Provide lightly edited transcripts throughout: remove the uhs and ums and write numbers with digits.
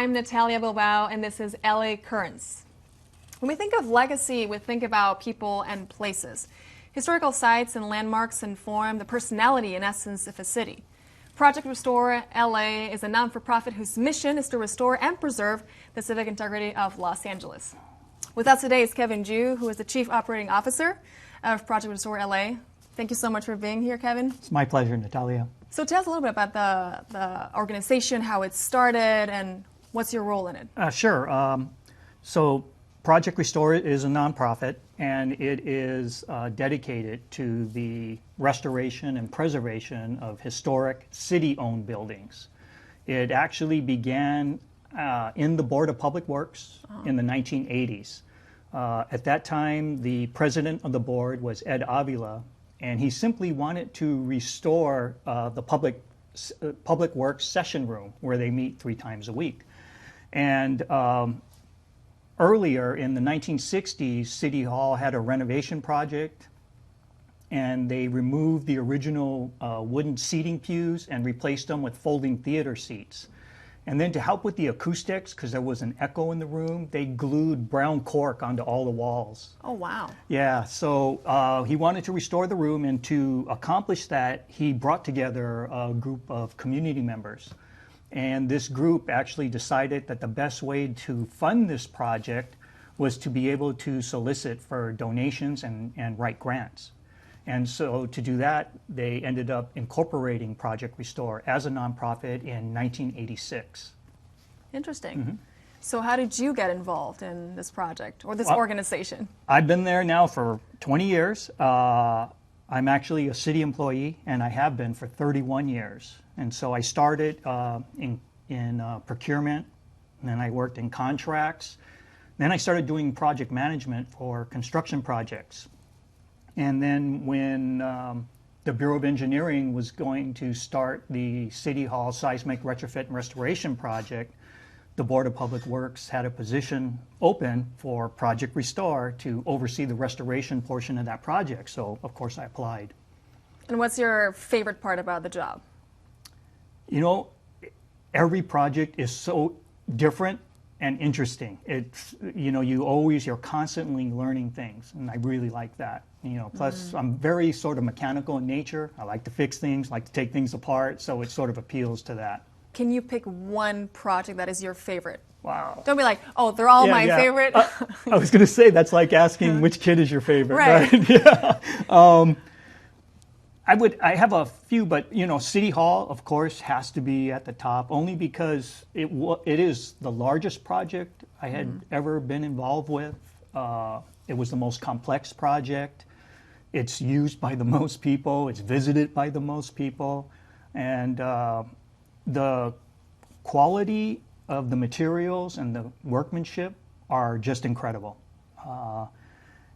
I'm Natalia Bilbao, and this is LA Currrents. When we think of legacy, we think about people and places. Historical sites and landmarks inform the personality and essence of a city. Project Restore LA is a non-for-profit whose mission is to restore and preserve the civic integrity of Los Angeles. With us today is Kevin Ju, who is the Chief Operating Officer of Project Restore LA. Thank you so much for being here, Kevin. It's my pleasure, Natalia. So tell us a little bit about the organization, how it started, and what's your role in it? Sure. So Project Restore is a nonprofit, and it is dedicated to the restoration and preservation of historic city-owned buildings. It actually began in the Board of Public Works in the 1980s. At that time, the president of the board was Ed Avila, and he simply wanted to restore the public works session room where they meet 3 times a week. And earlier in the 1960s, City Hall had a renovation project, and they removed the original wooden seating pews and replaced them with folding theater seats. And then to help with the acoustics, because there was an echo in the room, they glued brown cork onto all the walls. Oh, wow. Yeah, so he wanted to restore the room, and to accomplish that, he brought together a group of community members. And this group actually decided that the best way to fund this project was to be able to solicit for donations and write grants. And so to do that, they ended up incorporating Project Restore as a nonprofit in 1986. Interesting. Mm-hmm. So how did you get involved in this project or this organization? I've been there now for 20 years. I'm actually a city employee, and I have been for 31 years. And so I started in procurement, and then I worked in contracts. Then I started doing project management for construction projects. And then when the Bureau of Engineering was going to start the City Hall seismic retrofit and restoration project, the Board of Public Works had a position open for Project Restore to oversee the restoration portion of that project. So, of course, I applied. And what's your favorite part about the job? You know, every project is so different and interesting. It's, you know, you're constantly learning things, and I really like that. You know, plus I'm very sort of mechanical in nature. I like to fix things, like to take things apart, so it sort of appeals to that. Can you pick one project that is your favorite? Wow. Don't be like, oh, they're all my favorite. I was going to say, that's like asking which kid is your favorite, right? Yeah. I have a few, but you know, City Hall, of course, has to be at the top, only because it is the largest project I had ever been involved with. It was the most complex project. It's used by the most people. It's visited by the most people, and the quality of the materials and the workmanship are just incredible.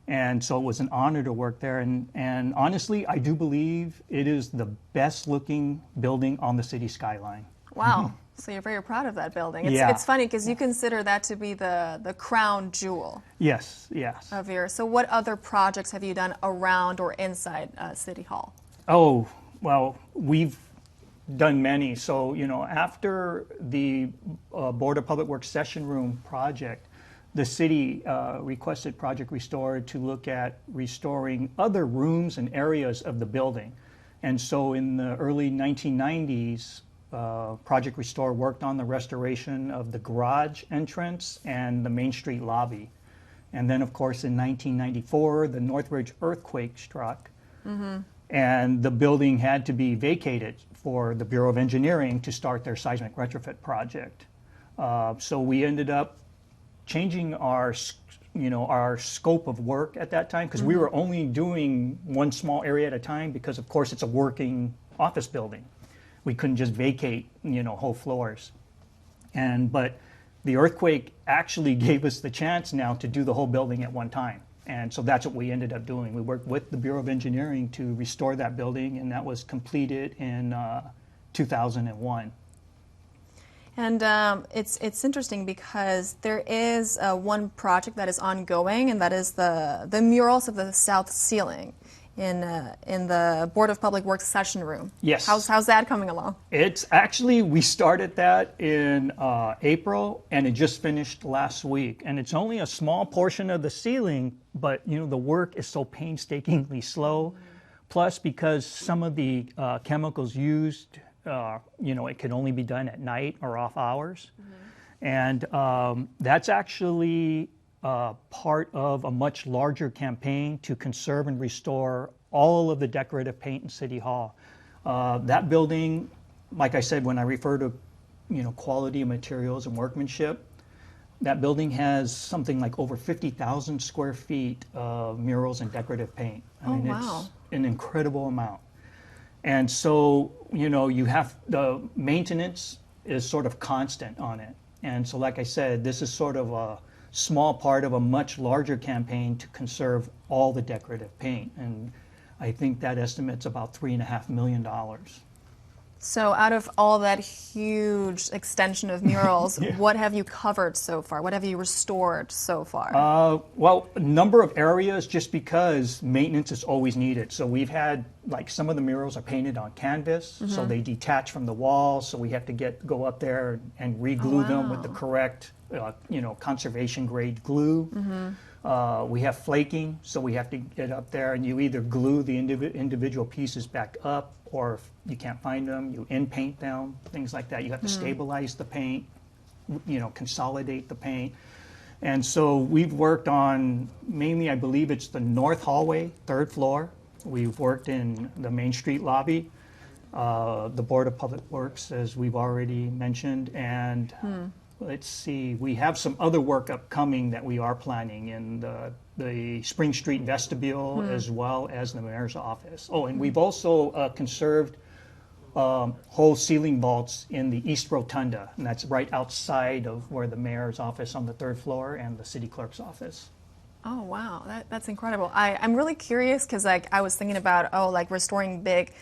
And so it was an honor to work there. And honestly, I do believe it is the best looking building on the city skyline. Wow. So you're very proud of that building. It's funny because you consider that to be the crown jewel. Yes. Of yours. So what other projects have you done around or inside City Hall? Oh, well, we've done many. So, you know, after the Board of Public Works session room project, the city requested Project Restore to look at restoring other rooms and areas of the building. And so in the early 1990s, Project Restore worked on the restoration of the garage entrance and the Main Street lobby. And then, of course, in 1994, the Northridge earthquake struck, and the building had to be vacated for the Bureau of Engineering to start their seismic retrofit project. So we ended up changing our scope of work at that time, because we were only doing one small area at a time, because of course it's a working office building. We couldn't just vacate, you know, whole floors. But the earthquake actually gave us the chance now to do the whole building at one time. And so that's what we ended up doing. We worked with the Bureau of Engineering to restore that building, and that was completed in 2001. And it's interesting because there is one project that is ongoing, and that is the murals of the south ceiling. in the Board of Public Works session room. Yes. How's that coming along? It's actually, we started that in April, and it just finished last week. And it's only a small portion of the ceiling, but the work is so painstakingly slow. Plus, because some of the chemicals used, it can only be done at night or off hours. And that's actually part of a much larger campaign to conserve and restore all of the decorative paint in City Hall. That building, like I said, when I refer to quality of materials and workmanship, that building has something like over 50,000 square feet of murals and decorative paint. I mean, wow. It's an incredible amount. And so, you have the maintenance is sort of constant on it. And so, like I said, this is sort of a small part of a much larger campaign to conserve all the decorative paint. And I think that estimate's about $3.5 million. So out of all that huge extension of murals, Yeah. What have you covered so far? What have you restored so far? Well, a number of areas, just because maintenance is always needed. So we've had, like, some of the murals are painted on canvas, so they detach from the wall, so we have to go up there and re-glue them with the correct, conservation grade glue. We have flaking, so we have to get up there and you either glue the individual pieces back up, or if you can't find them, you in-paint them, things like that. You have to stabilize the paint, consolidate the paint. And so we've worked on, mainly I believe it's the north hallway, 3rd floor. We've worked in the Main Street lobby, the Board of Public Works, as we've already mentioned, and let's see, we have some other work upcoming that we are planning in the Spring Street vestibule, as well as the mayor's office. Oh, and we've also conserved whole ceiling vaults in the East Rotunda, and that's right outside of where the mayor's office on the 3rd floor and the city clerk's office. Oh, wow, that's incredible. I'm really curious because I was thinking about, restoring big,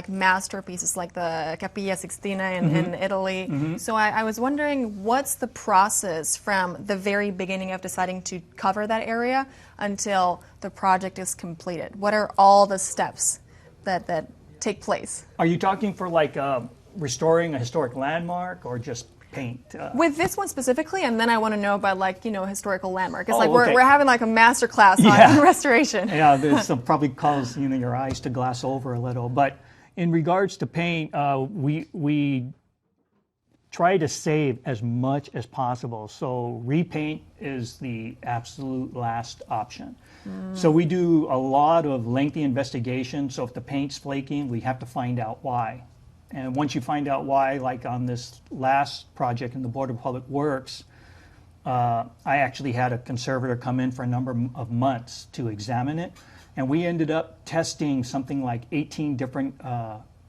masterpieces like the Capilla Sixtina in Italy. So I was wondering, what's the process from the very beginning of deciding to cover that area until the project is completed? What are all the steps that take place? Are you talking for restoring a historic landmark or just paint? With this one specifically, and then I want to know about historical landmark. It's okay. we're having a master class Yeah. on restoration. Yeah, this probably cause your eyes to glass over a little. But in regards to paint, we try to save as much as possible. So repaint is the absolute last option. So we do a lot of lengthy investigation. So if the paint's flaking, we have to find out why. And once you find out why, like on this last project in the Board of Public Works, I actually had a conservator come in for a number of months to examine it. And we ended up testing something like 18 different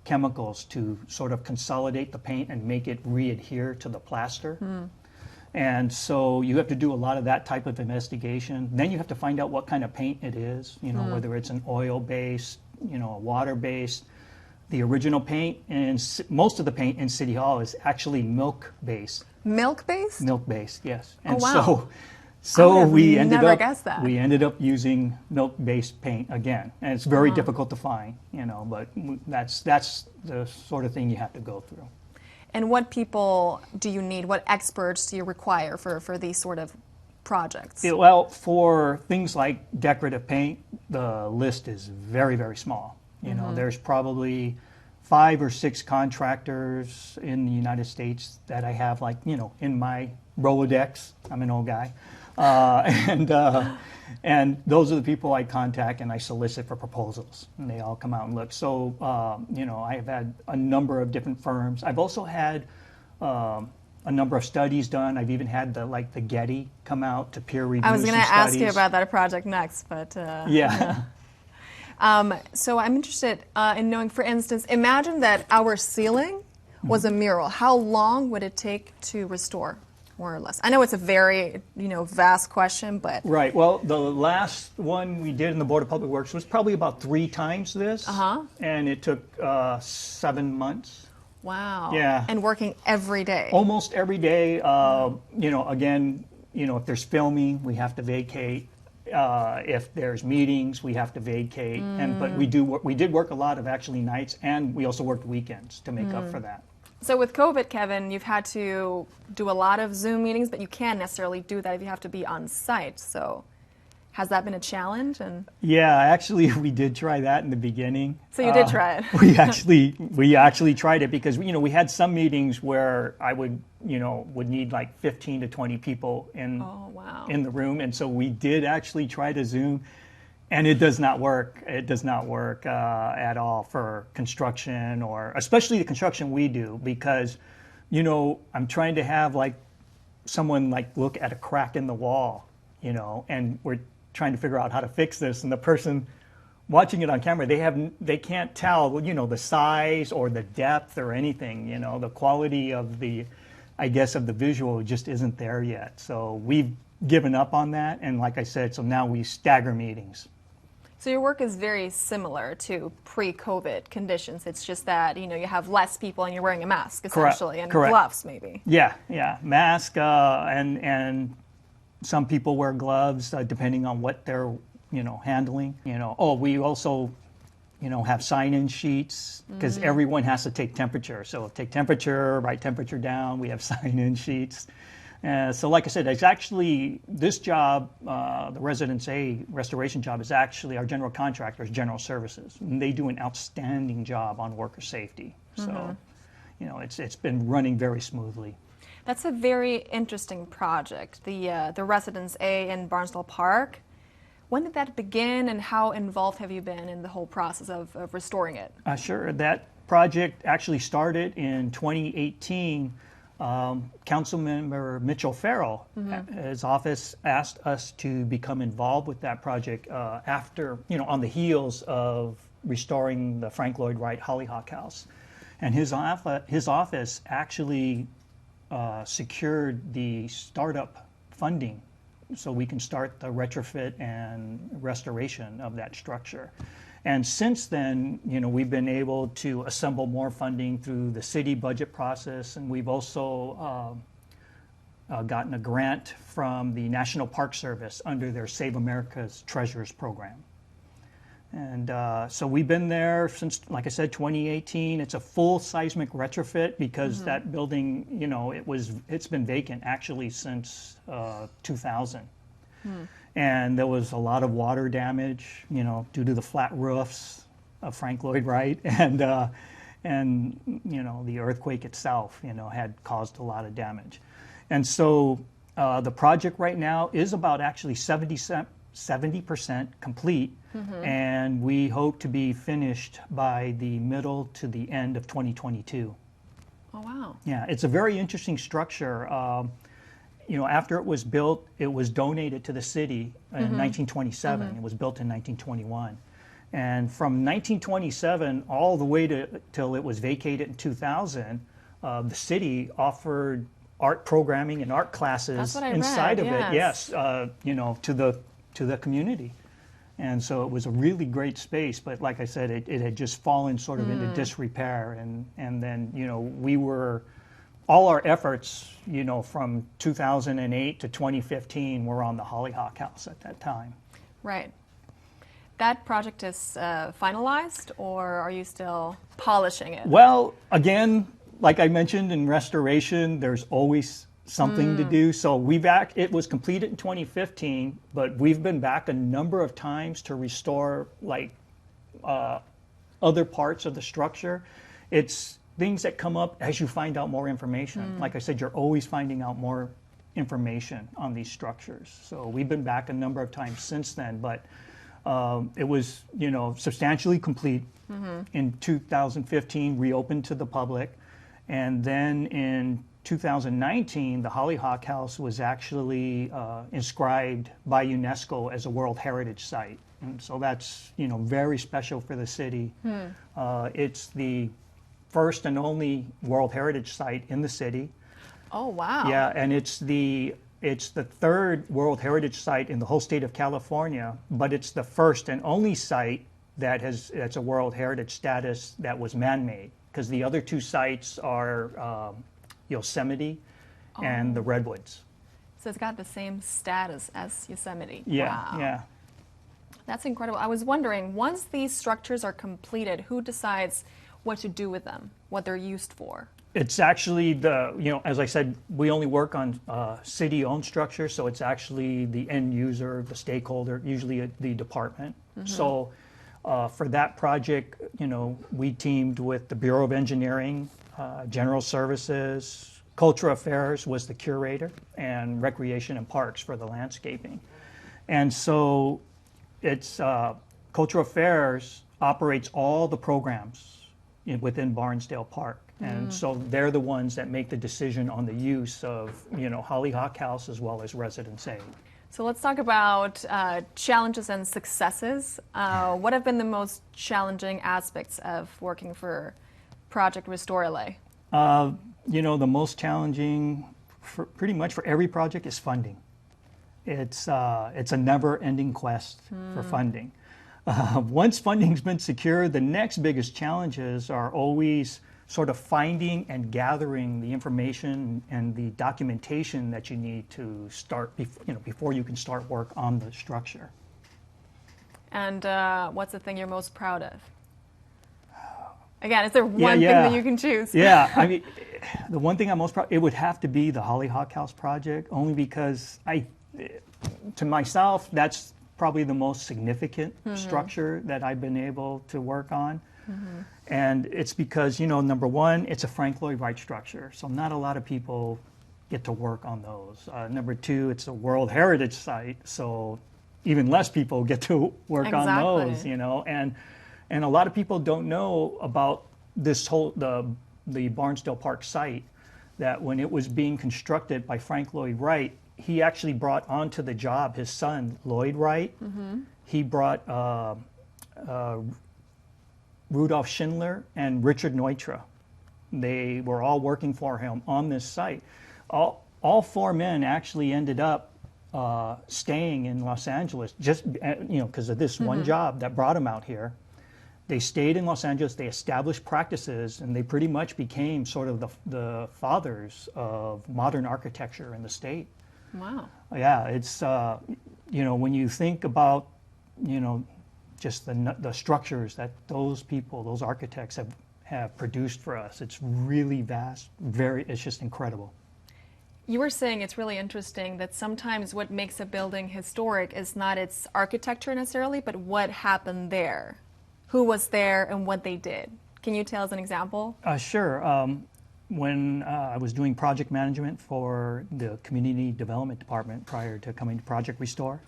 chemicals to sort of consolidate the paint and make it re-adhere to the plaster. And so you have to do a lot of that type of investigation. Then you have to find out what kind of paint it is, whether it's an oil-based, a water-based. The original paint, and most of the paint in City Hall is actually milk-based. Milk-based? Milk-based, yes. Oh, And wow. so we never guessed that. we ended up using milk-based paint again, and it's very difficult to find, but that's the sort of thing you have to go through. And what people do you need? What experts do you require for these sort of projects? Well, for things like decorative paint, the list is very, very small. There's probably 5 or 6 contractors in the United States that I have, in my Rolodex. I'm an old guy. And those are the people I contact and I solicit for proposals. And they all come out and look. So, I've had a number of different firms. I've also had a number of studies done. I've even had the Getty come out to peer review. I was going to ask you about that project next, but... Yeah. So I'm interested in knowing, for instance, imagine that our ceiling was a mural. How long would it take to restore, more or less? I know it's a very, vast question, but... Right. Well, the last one we did in the Board of Public Works was probably about 3 times this. And it took 7 months. Wow. Yeah. And working every day. Almost every day. Again, if there's filming, we have to vacate. if there's meetings, we have to vacate. But we did work a lot of actually nights, and we also worked weekends to make up for that. So with COVID, Kevin, you've had to do a lot of Zoom meetings, but you can't necessarily do that if you have to be on site. So has that been a challenge? And Yeah, actually, we did try that in the beginning. so you did try it. We actually tried it because we had some meetings where I would need like 15 to 20 people in Oh, wow. in the room, and so we did actually try to Zoom, and it does not work. It does not work at all for construction, or especially the construction we do, because I'm trying to have like someone like look at a crack in the wall, and we're trying to figure out how to fix this, and the person watching it on camera, they can't tell, the size or the depth or anything, the quality of the visual just isn't there yet. So we've given up on that, and like I said, so now we stagger meetings. So your work is very similar to pre-COVID conditions. It's just that, you have less people and you're wearing a mask, essentially, and Correct. gloves, maybe. Yeah, mask, and some people wear gloves depending on what they're handling. We also have sign-in sheets because everyone has to take temperature. So take temperature, write temperature down. We have sign-in sheets. So like I said, it's actually this job, the Residence A restoration job, is actually our general contractor's General Services. And they do an outstanding job on worker safety. So, it's been running very smoothly. That's a very interesting project, the Residence A in Barnsdall Park. When did that begin, and how involved have you been in the whole process of restoring it? Sure. That project actually started in 2018. Councilmember Mitchell Farrell, his office asked us to become involved with that project after, on the heels of restoring the Frank Lloyd Wright Hollyhock House. And his office actually secured the startup funding so we can start the retrofit and restoration of that structure. And since then, we've been able to assemble more funding through the city budget process, and we've also gotten a grant from the National Park Service under their Save America's Treasures program. And so we've been there since, like I said, 2018. It's a full seismic retrofit because that building, it's been vacant actually since 2000. And there was a lot of water damage, due to the flat roofs of Frank Lloyd Wright, and the earthquake itself, had caused a lot of damage. And so the project right now is about actually 70% complete, and we hope to be finished by the middle to the end of 2022. Oh, wow. Yeah, it's a very interesting structure. After it was built, it was donated to the city in 1927. It was built in 1921. And from 1927 all the way till it was vacated in 2000, the city offered art programming and art classes inside of it. Yes, to the community. And so it was a really great space, but like I said, it had just fallen sort of into disrepair. And then, all our efforts, from 2008 to 2015 were on the Hollyhock House at that time. Right. That project is finalized, or are you still polishing it? Well, again, like I mentioned, in restoration, there's always something to do. So it was completed in 2015, but we've been back a number of times to restore other parts of the structure. It's things that come up as you find out more information. Like I said, you're always finding out more information on these structures. So we've been back a number of times since then, but it was, substantially complete in 2015, reopened to the public. And then in 2019, the Hollyhock House was actually inscribed by UNESCO as a World Heritage Site. And so that's, very special for the city. It's the first and only World Heritage Site in the city. Oh, wow. Yeah, and it's the third World Heritage Site in the whole state of California, but it's the first and only site that's a World Heritage status that was man-made, because the other two sites are Yosemite and the Redwoods. So it's got the same status as Yosemite. Yeah, Wow. yeah. That's incredible. I was wondering, once these structures are completed, who decides what to do with them, what they're used for? It's actually as I said, we only work on city-owned structures, so it's actually the end user, the stakeholder, usually the department. So for that project, we teamed with the Bureau of Engineering, General Services, Cultural Affairs was the curator, and Recreation and Parks for the landscaping. And so it's Cultural Affairs operates all the programs within Barnsdale Park. And so they're the ones that make the decision on the use of, Hollyhock House as well as Residence A. So let's talk about challenges and successes. What have been the most challenging aspects of working for Project Restore LA? The most challenging, pretty much for every project, is funding. It's a never-ending quest for funding. Once funding's been secured, the next biggest challenges are always sort of finding and gathering the information and the documentation that you need to start, before you can start work on the structure. And what's the thing you're most proud of? Again, is there one thing that you can choose? Yeah, I mean, the one thing I'm most proud, it would have to be the Hollyhock House project, only because to myself, that's probably the most significant structure that I've been able to work on. And it's because, number one, it's a Frank Lloyd Wright structure, so not a lot of people get to work on those. Number two, it's a World Heritage Site, so even less people get to work on those, And a lot of people don't know about this the Barnsdale Park site, that when it was being constructed by Frank Lloyd Wright, he actually brought onto the job his son, Lloyd Wright. He brought Rudolph Schindler and Richard Neutra. They were all working for him on this site. All four men actually ended up staying in Los Angeles just because of this one job that brought them out here. They stayed in Los Angeles, they established practices, and they pretty much became sort of the fathers of modern architecture in the state. Wow. Yeah, it's, when you think about, just the structures that those people, those architects have produced for us, it's really vast, it's just incredible. You were saying it's really interesting that sometimes what makes a building historic is not its architecture necessarily, but what happened there, who was there, and what they did. Can you tell us an example? Sure. When I was doing project management for the Community Development Department prior to coming to Project Restore,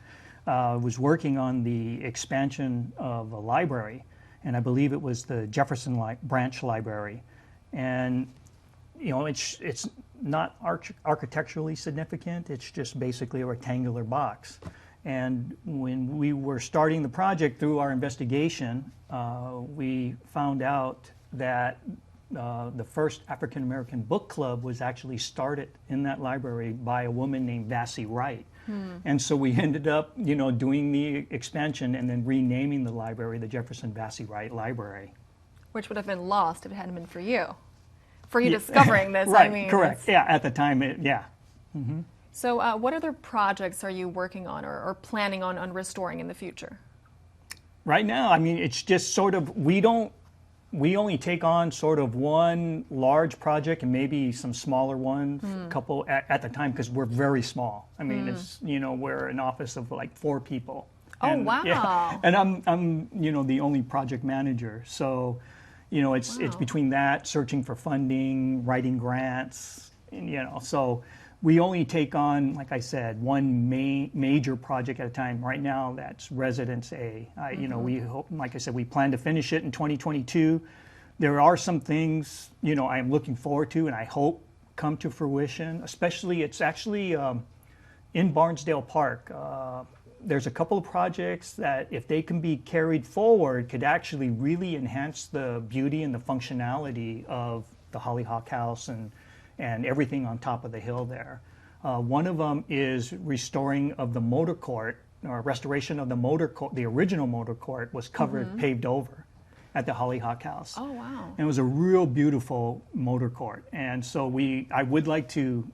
I was working on the expansion of a library, and I believe it was the Jefferson Branch Library. And, it's not architecturally significant, it's just basically a rectangular box. And when we were starting the project, through our investigation, we found out that the first African American book club was actually started in that library by a woman named Vassie Wright. And so we ended up, doing the expansion and then renaming the library the Jefferson Vassie Wright Library. Which would have been lost if it hadn't been for you. For you discovering this, Right, I mean. correct. Yeah, at the time, yeah. So what other projects are you working on or planning on restoring in the future? Right now, I mean, it's just sort of, we only take on sort of one large project and maybe some smaller ones, a couple at the time, because we're very small. I mean, it's, we're an office of like 4 people. Oh, wow. Yeah, and I'm the only project manager. So, it's between that, searching for funding, writing grants, so we only take on, like I said, one major project at a time. Right now, that's Residence A. We hope, like I said, we plan to finish it in 2022. There are some things, I am looking forward to and I hope come to fruition, especially, it's actually in Barnsdale Park. There's a couple of projects that, if they can be carried forward, could actually really enhance the beauty and the functionality of the Hollyhock House and everything on top of the hill there. One of them is restoring of the motor court, or restoration of the motor court. The original motor court was covered, paved over. at the Hollyhock House. Oh, wow. And it was a real beautiful motor court. And so I would like to,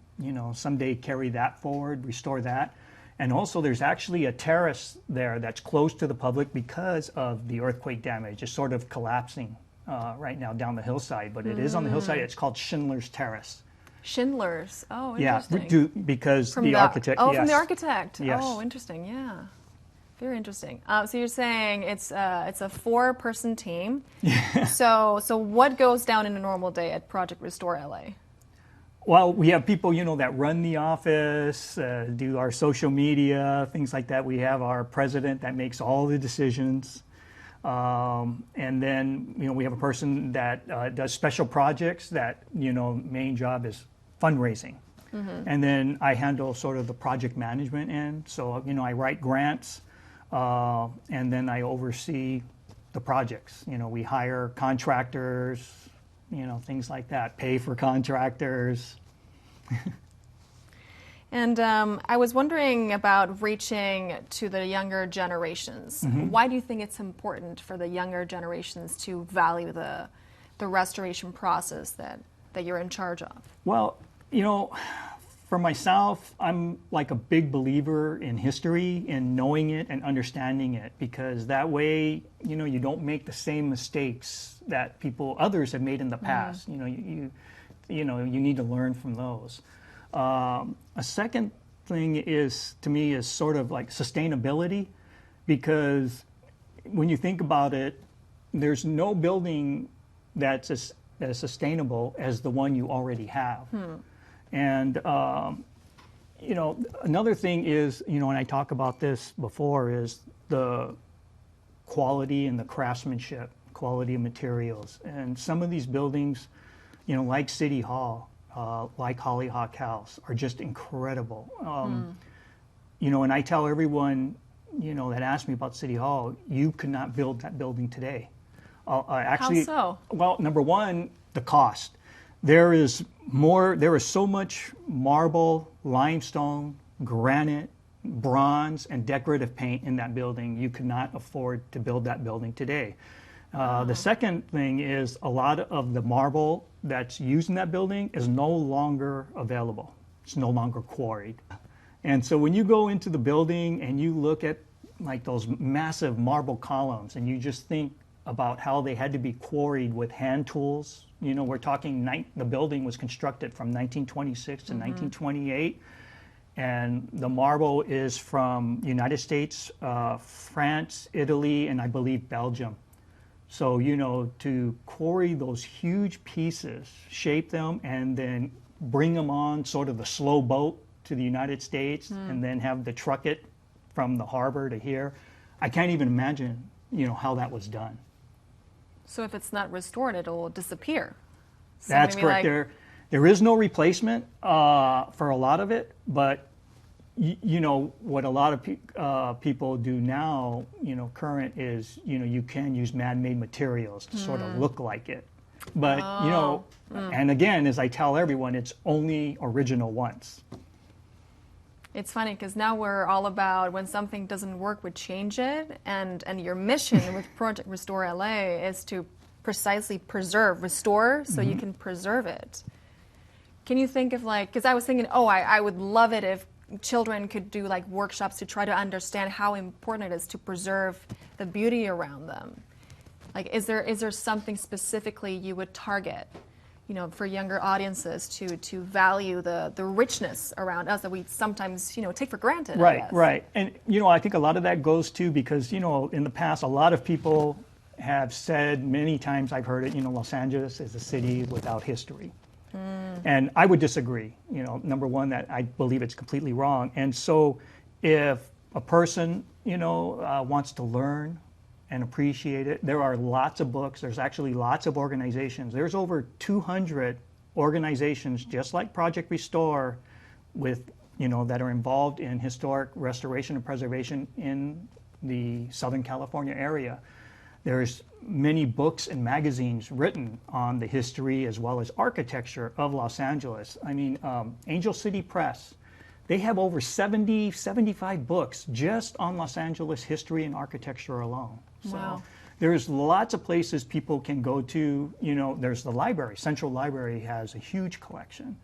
someday carry that forward, restore that. And also there's actually a terrace there that's closed to the public because of the earthquake damage. It's sort of collapsing right now down the hillside, but it is on the hillside. It's called Schindler's Terrace. Schindler's. Oh, Yeah, interesting. because the architect. Oh, yes. from the architect. Yes. Oh, interesting. Yeah. Very interesting. So you're saying it's a 4-person team. So what goes down in a normal day at Project Restore LA? Well, we have people, that run the office, do our social media, things like that. We have our president that makes all the decisions. And then, we have a person that does special projects that, main job is fundraising. And then I handle sort of the project management end. So, I write grants, and then I oversee the projects. We hire contractors, things like that, pay for contractors. And I was wondering about reaching to the younger generations. Why do you think it's important for the younger generations to value the restoration process that you're in charge of? Well, for myself, I'm like a big believer in history, in knowing it and understanding it, because that way, you don't make the same mistakes that others have made in the past. You need to learn from those. A second thing to me, is sort of like sustainability, because when you think about it, there's no building that's as sustainable as the one you already have. And, another thing is, and I talk about this before, is the quality and the craftsmanship, quality of materials. And some of these buildings, like City Hall, like Hollyhock House, are just incredible. And I tell everyone, that asks me about City Hall, you could not build that building today. Actually, How so? Well, number one, the cost. There is so much marble, limestone, granite, bronze, and decorative paint in that building. You could not afford to build that building today. The second thing is a lot of the marble that's used in that building is no longer available. It's no longer quarried. And so when you go into the building and you look at like those massive marble columns and you just think about how they had to be quarried with hand tools, we're talking the building was constructed from 1926 to 1928. And the marble is from United States, France, Italy, and I believe Belgium. So, to quarry those huge pieces, shape them, and then bring them on sort of the slow boat to the United States, and then have to truck it from the harbor to here, I can't even imagine, how that was done. So if it's not restored, it'll disappear. So That's maybe correct. There is no replacement for a lot of it, but what a lot of people do now, current is, you can use man-made materials to sort of look like it. But, and again, as I tell everyone, it's only original once. It's funny because now we're all about when something doesn't work, we change it. And your mission with Project Restore LA is to precisely restore so you can preserve it. Can you think of because I was thinking, I would love it if children could do workshops to try to understand how important it is to preserve the beauty around them. Is there something specifically you would target, for younger audiences to value the richness around us that we sometimes, take for granted? Right. And, I think a lot of that goes to because, in the past, a lot of people have said many times, I've heard it, Los Angeles is a city without history. And I would disagree. Number one, that I believe it's completely wrong. And so if a person, wants to learn and appreciate it, there are lots of books. There's actually lots of organizations. There's over 200 organizations just like Project Restore with, that are involved in historic restoration and preservation in the Southern California area. There's many books and magazines written on the history as well as architecture of Los Angeles. I mean, Angel City Press, they have over 75 books just on Los Angeles history and architecture alone. So, Wow. There's lots of places people can go to. You know, there's the library. Central Library has a huge collection.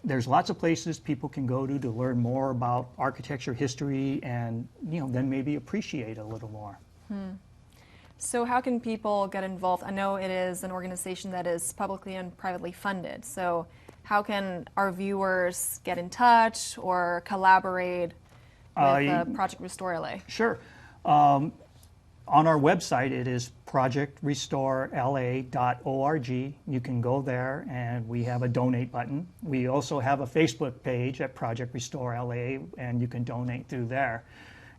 There's lots of places people can go to learn more about architecture history and, you know, then maybe appreciate a little more. So how can people get involved? I know it is an organization that is publicly and privately funded. So how can our viewers get in touch or collaborate with Project Restore LA? Sure. On our website, it is projectrestorela.org. You can go there, and we have a donate button. We also have a Facebook page at Project Restore LA, and you can donate through there.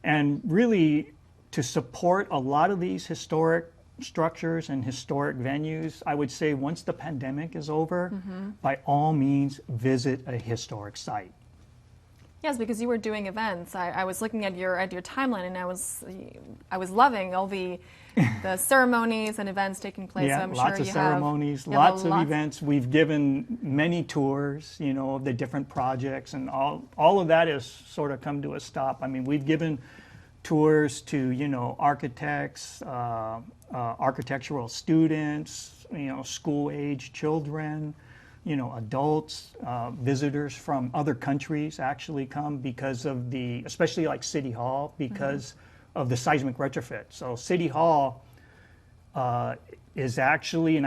And really, to support a lot of these historic structures and historic venues, I would say once the pandemic is over, by all means, visit a historic site. Yes, because you were doing events. I was looking at your timeline, and I was loving all the ceremonies and events taking place. Yeah, so I'm lots sure of ceremonies, lots of events. We've given many tours, you know, of the different projects, and all of that has sort of come to a stop. I mean, we've given tours to, you know, architects, architectural students, you know, school-age children, you know, adults, visitors from other countries actually come because of the, especially like City Hall, because of the seismic retrofit. So City Hall is actually, and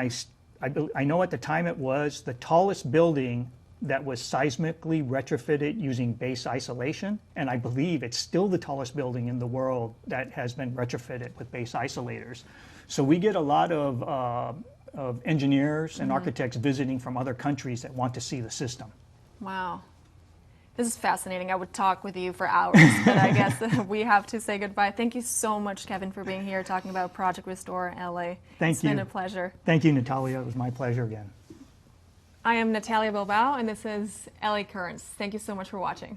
I know at the time it was the tallest building that was seismically retrofitted using base isolation, and I believe it's still the tallest building in the world that has been retrofitted with base isolators. So we get a lot of engineers and architects visiting from other countries that want to see the system. Wow. This is fascinating. I would talk with you for hours, but I guess we have to say goodbye. Thank you so much, Kevin, for being here talking about Project Restore LA. Thank you. It's been a pleasure. Thank you, Natalia. It was my pleasure again. I am Natalia Bilbao, and this is LA Currrents. Thank you so much for watching.